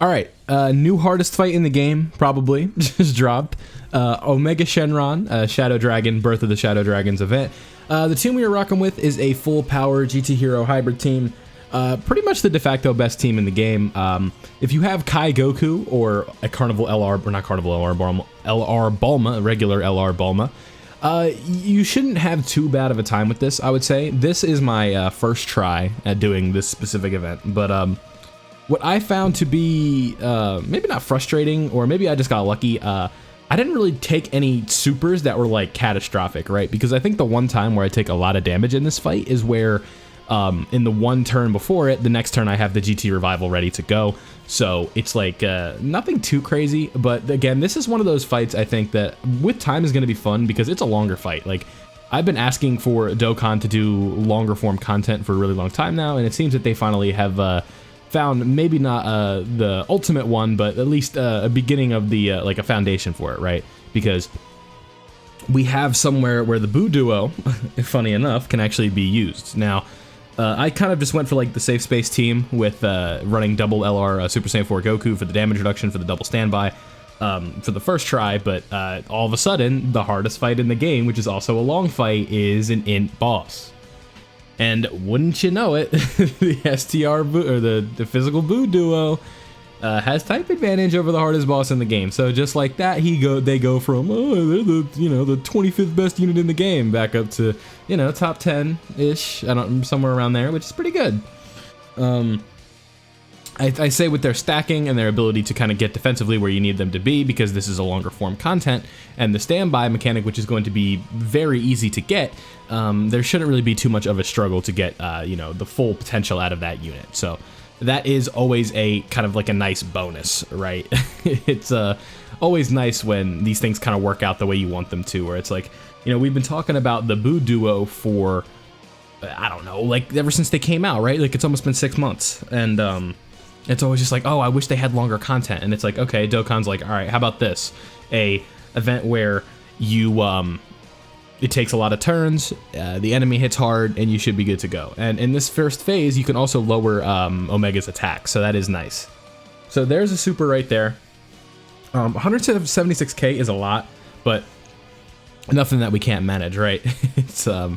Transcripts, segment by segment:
All right, new hardest fight in the game, probably, just dropped. Omega Shenron, Shadow Dragon, Birth of the Shadow Dragons event. The team we are rocking with is a full power GT Hero hybrid team. Pretty much the de facto best team in the game. If you have Kai Goku or a Carnival LR, or not Carnival LR Bulma, regular LR Bulma, you shouldn't have too bad of a time with this, I would say. This is my first try at doing this specific event, but what I found to be maybe not frustrating, or maybe I just got lucky, I didn't really take any supers that were like catastrophic, right? Because I think the one time where I take a lot of damage in this fight is where in the one turn before it, the next turn I have the GT Revival ready to go. So it's like nothing too crazy, but again, this is one of those fights I think that with time is going to be fun because it's a longer fight. Like, I've been asking for Dokkan to do longer form content for a really long time now, and it seems that they finally have found maybe not the ultimate one, but at least a beginning of the like a foundation for it, right? Because we have somewhere where the Buu duo, funny enough, can actually be used. Now, I kind of just went for like the safe space team with running double LR Super Saiyan 4 Goku for the damage reduction for the double standby for the first try, but all of a sudden, the hardest fight in the game, which is also a long fight, is an int boss. And wouldn't you know it, the STR Buu, or the physical Buu duo has type advantage over the hardest boss in the game. So just like that, they go from they're the 25th best unit in the game back up to top 10-ish, somewhere around there, which is pretty good. I say with their stacking and their ability to kind of get defensively where you need them to be, because this is a longer form content, and the standby mechanic, which is going to be very easy to get, there shouldn't really be too much of a struggle to get the full potential out of that unit. So that is always a kind of like a nice bonus, right? It's always nice when these things kind of work out the way you want them to, where it's like, we've been talking about the Buu duo for, I don't know, like ever since they came out, right? Like it's almost been 6 months, and it's always just like, oh, I wish they had longer content. And it's like, okay, Dokkan's like, all right, how about this? A event where you, it takes a lot of turns, the enemy hits hard, and you should be good to go. And in this first phase, you can also lower Omega's attack, so that is nice. So there's a super right there. 176k is a lot, but nothing that we can't manage, right? It's a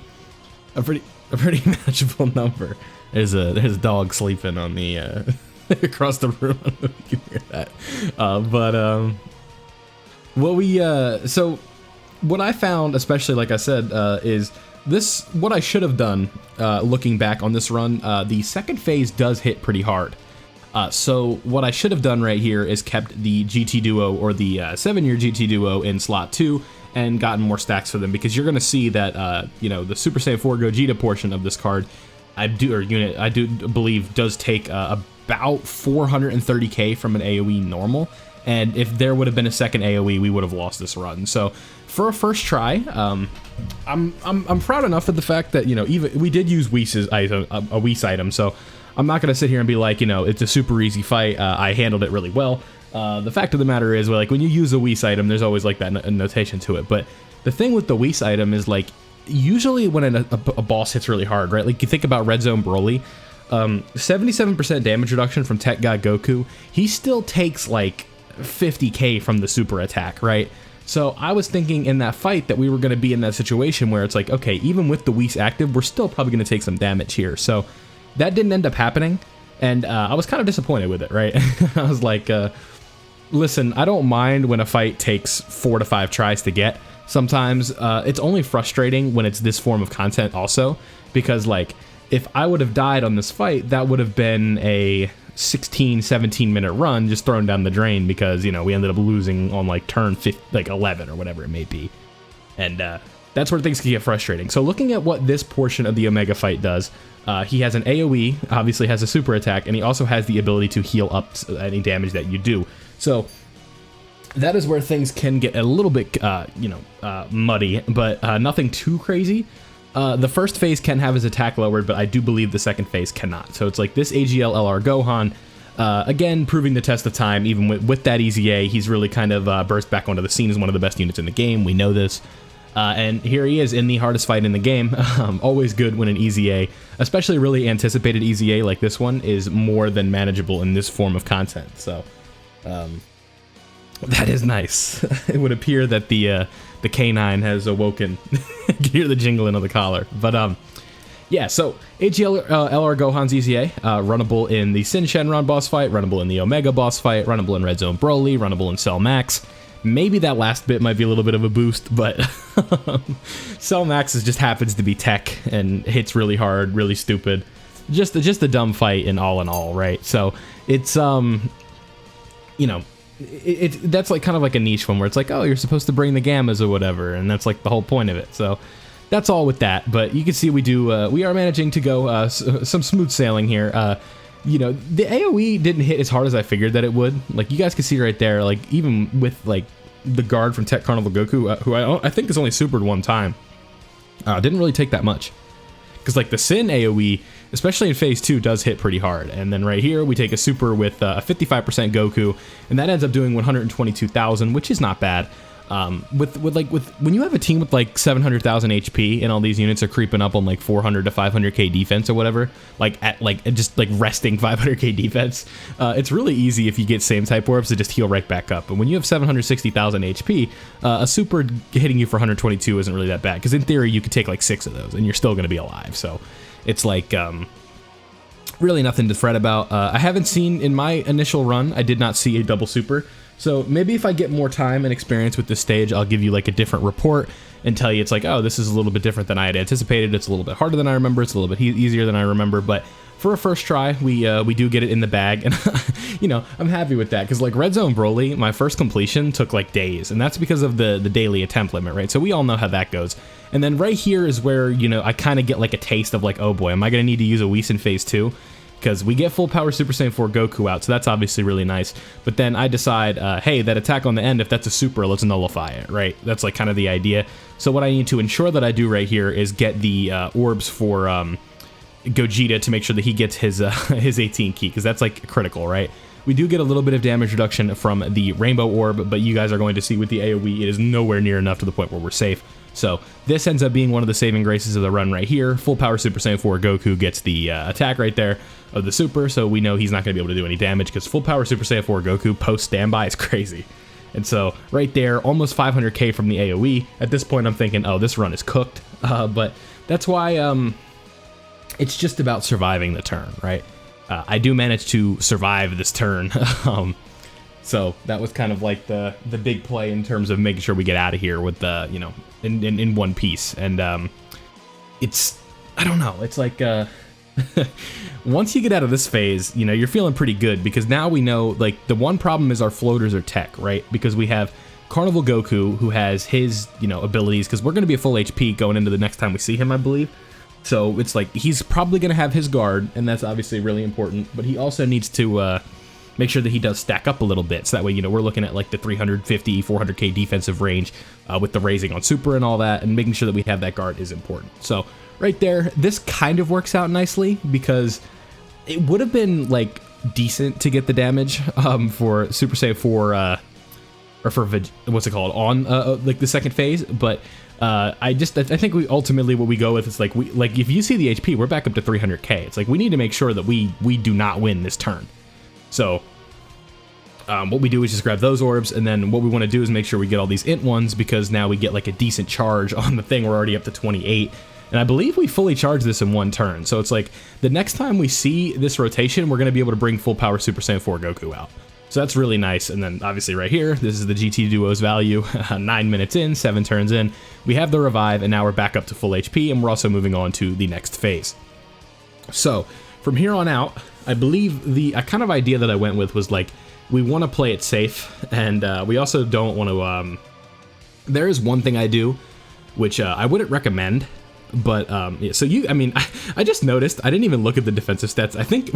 pretty manageable number. There's a dog sleeping on the across the room. I don't know if you can hear that. So what I found, especially like I said, is this, what I should have done looking back on this run. The second phase does hit pretty hard. So what I should have done right here is kept the GT duo, or the 7-year GT duo, in slot 2 and gotten more stacks for them, because you're going to see that the Super Saiyan 4 Gogeta portion of this card, I do believe does take about 430k from an AoE normal, and if there would have been a second AoE, we would have lost this run. So for a first try, I'm proud enough of the fact that even we did use Whis' item, a Whis item, so I'm not gonna sit here and be like, it's a super easy fight. I handled it really well. The fact of the matter is, like, when you use a Whis item, there's always like that notation to it. But the thing with the Whis item is, like, usually when a boss hits really hard, right? Like, you think about Red Zone Broly, 77% damage reduction from Tech God Goku. He still takes like 50k from the super attack, right? So I was thinking in that fight that we were going to be in that situation where it's like, okay, even with the Whis active, we're still probably going to take some damage here. So that didn't end up happening, and I was kind of disappointed with it, right? I was like, listen, I don't mind when a fight takes 4 to 5 tries to get. Sometimes it's only frustrating when it's this form of content also, because like, if I would have died on this fight, that would have been a 16, 17 minute run just thrown down the drain, because, we ended up losing on like turn 11 or whatever it may be. And that's where things can get frustrating. So looking at what this portion of the Omega fight does, he has an AoE, obviously has a super attack, and he also has the ability to heal up any damage that you do. So that is where things can get a little bit, muddy, but nothing too crazy. The first phase can have his attack lowered, but I do believe the second phase cannot. So it's like this AGL LR Gohan, again, proving the test of time. Even with that easy A, he's really kind of burst back onto the scene as one of the best units in the game. We know this. And here he is in the hardest fight in the game. Always good when an EZA, especially really anticipated EZA like this one, is more than manageable in this form of content. So that is nice. It would appear that the canine has awoken. You can hear the jingling of the collar. But yeah, so AGL LR Gohan's EZA, runnable in the Sin Shenron boss fight, runnable in the Omega boss fight, runnable in Red Zone Broly, runnable in Cell Max. Maybe that last bit might be a little bit of a boost, but Cell Max just happens to be tech and hits really hard, really stupid. Just a dumb fight in all, right? So it's you know, that's like kind of like a niche one where it's like, oh, you're supposed to bring the gammas or whatever, and that's like the whole point of it. So that's all with that. But you can see we are managing to go some smooth sailing here. You know, the AoE didn't hit as hard as I figured that it would. Like, you guys can see right there, like, even with, like, the guard from Tech Carnival Goku, who I think is only supered one time, didn't really take that much. Because, like, the Sin AoE, especially in Phase 2, does hit pretty hard. And then right here, we take a super with a 55% Goku, and that ends up doing 122,000, which is not bad. When you have a team with like 700,000 HP and all these units are creeping up on like 400 to 500k defense or whatever, like at like just like resting 500k defense, it's really easy if you get same type orbs to just heal right back up. And when you have 760,000 HP, a super hitting you for 122 isn't really that bad, because in theory you could take like 6 of those and you're still going to be alive. So it's like really nothing to fret about. I haven't seen in my initial run, I did not see a double super. So maybe if I get more time and experience with this stage, I'll give you like a different report and tell you it's like, oh, this is a little bit different than I had anticipated. It's a little bit harder than I remember. It's a little bit easier than I remember. But for a first try, we do get it in the bag. And, you know, I'm happy with that. Because like Red Zone Broly, my first completion took like days. And that's because of the daily attempt limit, right? So we all know how that goes. And then right here is where, you know, I kind of get like a taste of like, oh boy, am I going to need to use a Whis in Phase 2? Because we get full power Super Saiyan 4 Goku out, so that's obviously really nice. But then I decide, hey, that attack on the end, if that's a super, let's nullify it, right? That's like kind of the idea. So what I need to ensure that I do right here is get the orbs for Gogeta to make sure that he gets his 18 key, because that's like critical, right? We do get a little bit of damage reduction from the Rainbow Orb, but you guys are going to see with the AoE, it is nowhere near enough to the point where we're safe. So this ends up being one of the saving graces of the run right here. Full power Super Saiyan 4 Goku gets the attack right there of the super, so we know he's not going to be able to do any damage, because full power Super Saiyan 4 Goku post standby is crazy. And so right there, almost 500k from the AoE. At this point, I'm thinking, oh, this run is cooked. But that's why it's just about surviving the turn, right? I do manage to survive this turn. So that was kind of like the big play in terms of making sure we get out of here with the, you know, in one piece. And it's, I don't know, it's like once you get out of this phase, you know, you're feeling pretty good, because now we know, like, the one problem is our floaters are tech, right? Because we have Carnival Goku, who has his, you know, abilities, because we're going to be a full HP going into the next time we see him, I believe. So it's like he's probably going to have his guard, and that's obviously really important, but he also needs to make sure that he does stack up a little bit, so that way, you know, we're looking at like the 350, 400k defensive range with the raising on super and all that, and making sure that we have that guard is important. So right there, this kind of works out nicely, because it would have been like decent to get the damage for Super Saiyan 4 or for what's it called on like the second phase, but I think we ultimately what we go with is like if you see the HP, we're back up to 300k. It's like we need to make sure that we do not win this turn. So what we do is just grab those orbs, and then what we want to do is make sure we get all these int ones, because now we get like a decent charge on the thing. We're already up to 28. And I believe we fully charge this in one turn. So it's like the next time we see this rotation, we're going to be able to bring full power Super Saiyan 4 Goku out. So that's really nice. And then obviously right here, this is the GT Duo's value. 9 minutes in, 7 turns in. We have the revive, and now we're back up to full HP, and we're also moving on to the next phase. So from here on out, I believe the kind of idea that I went with was like, we want to play it safe, and we also don't want to... there is one thing I do, which I wouldn't recommend. But yeah, so I just noticed I didn't even look at the defensive stats. I think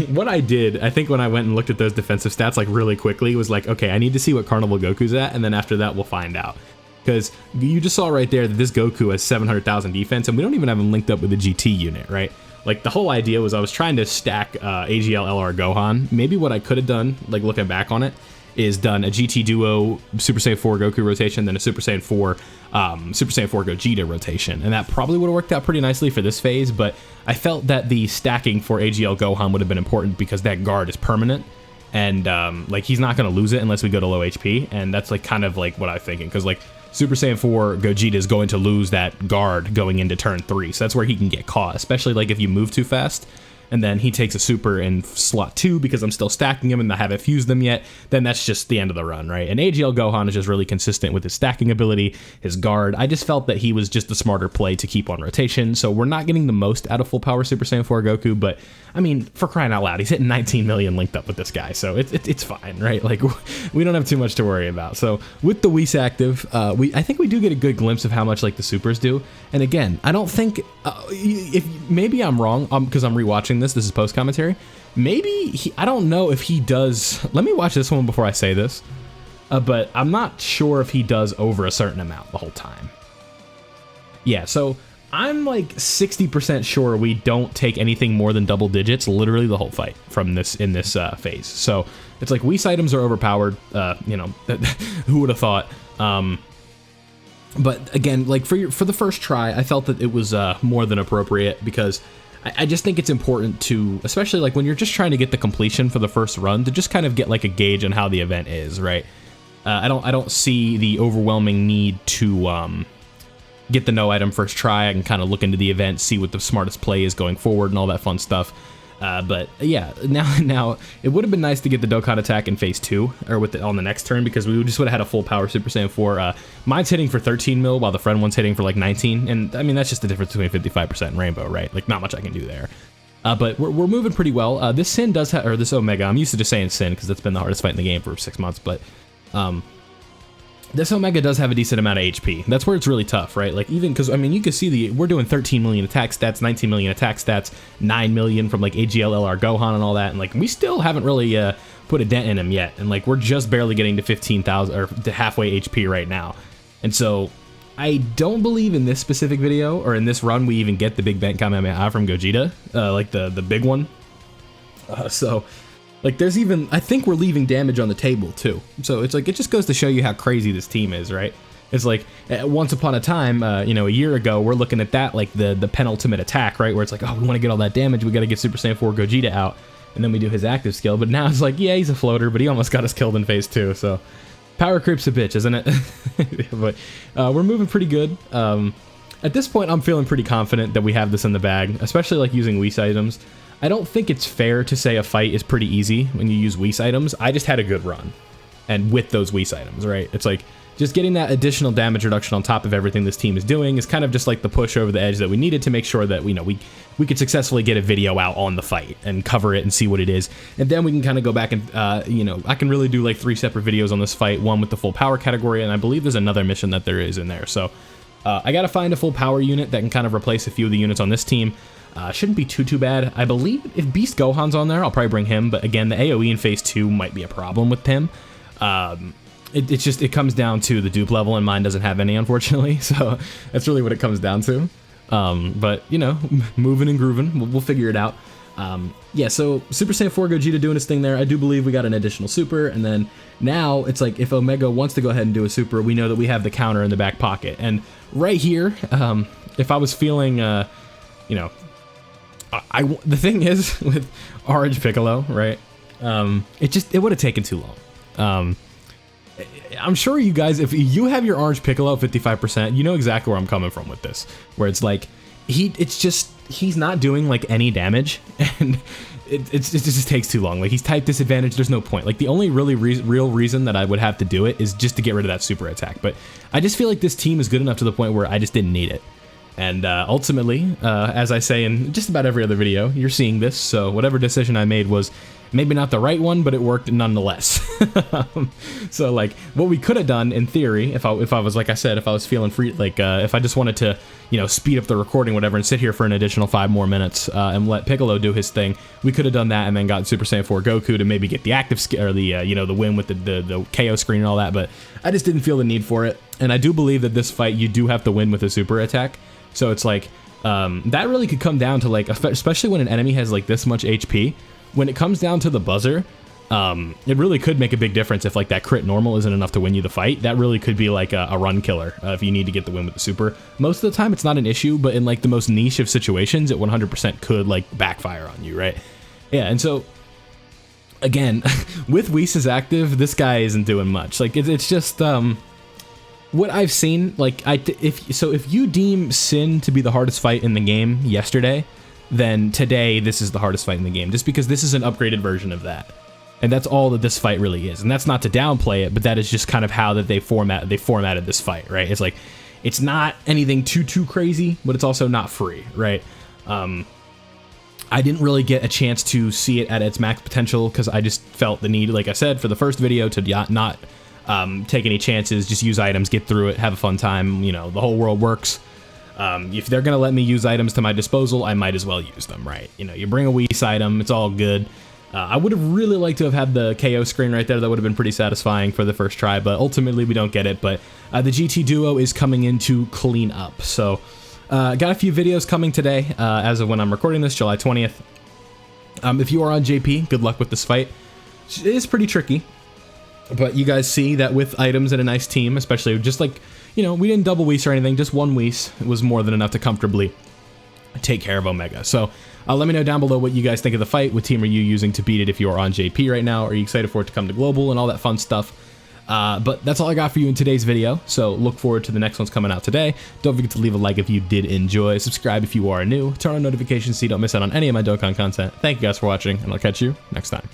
what I did, when I went and looked at those defensive stats like really quickly, was like, okay, I need to see what Carnival Goku's at, and then after that we'll find out. Because you just saw right there that this Goku has 700,000 defense, and we don't even have him linked up with the GT unit, right? Like, the whole idea was I was trying to stack AGL LR Gohan. Maybe what I could have done, like looking back on it, is done a GT Duo Super Saiyan 4 Goku rotation, then a Super Saiyan 4 Gogeta rotation, and that probably would have worked out pretty nicely for this phase, but I felt that the stacking for AGL Gohan would have been important because that guard is permanent, and like he's not going to lose it unless we go to low HP, and that's like kind of like what I'm thinking, because like Super Saiyan 4 Gogeta is going to lose that guard going into turn 3, so that's where he can get caught, especially like if you move too fast. And then he takes a super in slot 2 because I'm still stacking him and I haven't fused them yet, then that's just the end of the run, right? And AGL Gohan is just really consistent with his stacking ability, his guard. I just felt that he was just the smarter play to keep on rotation, so we're not getting the most out of full power Super Saiyan 4 Goku, but I mean, for crying out loud, he's hitting 19 million linked up with this guy, so it's fine, right? Like, we don't have too much to worry about. So with the Whis active, I think we do get a good glimpse of how much like the supers do, and again, I don't think, maybe I'm wrong, because I'm rewatching this is post commentary. Maybe I don't know if he does. Let me watch this one before I say this. But I'm not sure if he does over a certain amount the whole time. Yeah, so I'm like 60% sure we don't take anything more than double digits literally the whole fight from this in this phase. So it's like Whis items are overpowered. You know, who would have thought? But again, like for the first try, I felt that it was more than appropriate because I just think it's important to, especially like when you're just trying to get the completion for the first run, to just kind of get like a gauge on how the event is, right? I don't see the overwhelming need to get the no item first try. I can kind of look into the event, see what the smartest play is going forward and all that fun stuff. But yeah, now it would have been nice to get the Dokkan attack in phase 2 or on the next turn, because we just would have had a full power Super Saiyan 4. Mine's hitting for 13 mil while the friend one's hitting for like 19, and I mean that's just the difference between 55% and Rainbow, right? Like not much I can do there. But we're moving pretty well. This Sin does have, or this Omega, I'm used to just saying Sin because that's been the hardest fight in the game for 6 months, but this Omega does have a decent amount of HP. That's where it's really tough, right? Like even because, I mean, you can see we're doing 13 million attack stats, 19 million attack stats, 9 million from like AGL LR Gohan and all that, and like we still haven't really put a dent in him yet, and like we're just barely getting to 15,000 or to halfway HP right now. And so I don't believe in this specific video or in this run we even get the Big Bang Kamehameha from Gogeta, like the big one. So like there's even, I think we're leaving damage on the table too. So it's like, it just goes to show you how crazy this team is, right? It's like once upon a time, you know, a year ago, we're looking at that like the penultimate attack, right? Where it's like, oh, we want to get all that damage, we got to get Super Saiyan 4 Gogeta out, and then we do his active skill. But now it's like, yeah, he's a floater, but he almost got us killed in phase 2. So power creep's a bitch, isn't it? But we're moving pretty good. At this point, I'm feeling pretty confident that we have this in the bag, especially like using Whis items. I don't think it's fair to say a fight is pretty easy when you use Whis items. I just had a good run, and with those Whis items, right? It's like just getting that additional damage reduction on top of everything this team is doing is kind of just like the push over the edge that we needed to make sure that we could successfully get a video out on the fight and cover it and see what it is, and then we can kind of go back and you know, I can really do like 3 separate videos on this fight, one with the full power category, and I believe there's another mission that there is in there. So I gotta find a full power unit that can kind of replace a few of the units on this team. Shouldn't be too bad. I believe if Beast Gohan's on there, I'll probably bring him, but again, the AoE in phase 2 might be a problem with him. It comes down to the dupe level, and mine doesn't have any, unfortunately, so that's really what it comes down to. But, you know, moving and grooving, we'll figure it out. Yeah, so Super Saiyan 4 Gogeta doing his thing there. I do believe we got an additional super, and then now it's like if Omega wants to go ahead and do a super, we know that we have the counter in the back pocket. And right here, if I was feeling, you know, the thing is with Orange Piccolo, right? It would have taken too long. I'm sure you guys, if you have your Orange Piccolo at 55%, you know exactly where I'm coming from with this. Where it's like he's not doing like any damage, and it just takes too long. Like he's type disadvantage. There's no point. Like the only really real reason that I would have to do it is just to get rid of that super attack. But I just feel like this team is good enough to the point where I just didn't need it. And ultimately, as I say in just about every other video, you're seeing this, so whatever decision I made was maybe not the right one, but it worked nonetheless. So like, what we could have done in theory, if I was, like I said, if I was feeling free, like if I just wanted to, you know, speed up the recording, whatever, and sit here for an additional 5 more minutes and let Piccolo do his thing, we could have done that and then got Super Saiyan 4 Goku to maybe get the active or the you know, the win with the KO screen and all that. But I just didn't feel the need for it, and I do believe that this fight you do have to win with a super attack. So it's like, that really could come down to like, especially when an enemy has like this much HP, when it comes down to the buzzer, It really could make a big difference if like that crit normal isn't enough to win you the fight. That really could be like a run killer if you need to get the win with the super. Most of the time it's not an issue, but in like the most niche of situations, it 100% could like backfire on you, right? Yeah, and so again, with Whis active, this guy isn't doing much. Like it's just what I've seen. Like if you deem Sin to be the hardest fight in the game yesterday, then today this is the hardest fight in the game, just because this is an upgraded version of that. And that's all that this fight really is. And that's not to downplay it, but that is just kind of how that they formatted this fight, right? It's like, it's not anything too crazy, but it's also not free, right? I didn't really get a chance to see it at its max potential because I just felt the need, like I said, for the first video to not take any chances, just use items, get through it, have a fun time, you know, the whole world works. If they're gonna let me use items to my disposal, I might as well use them, right? You know, you bring a Whis item, it's all good. I would have really liked to have had the KO screen right there. That would have been pretty satisfying for the first try, but ultimately we don't get it. But the GT Duo is coming in to clean up. So got a few videos coming today as of when I'm recording this, July 20th. If you are on JP, good luck with this fight. It is pretty tricky, but you guys see that with items and a nice team, especially just like, you know, we didn't double Whis or anything, just one Whis was more than enough to comfortably take care of Omega. So let me know down below what you guys think of the fight. What team are you using to beat it if you are on JP right now? Are you excited for it to come to global and all that fun stuff? But that's all I got for you in today's video, so look forward to the next ones coming out today. Don't forget to leave a like if you did enjoy, subscribe if you are new, turn on notifications so you don't miss out on any of my Dokkan content. Thank you guys for watching, and I'll catch you next time.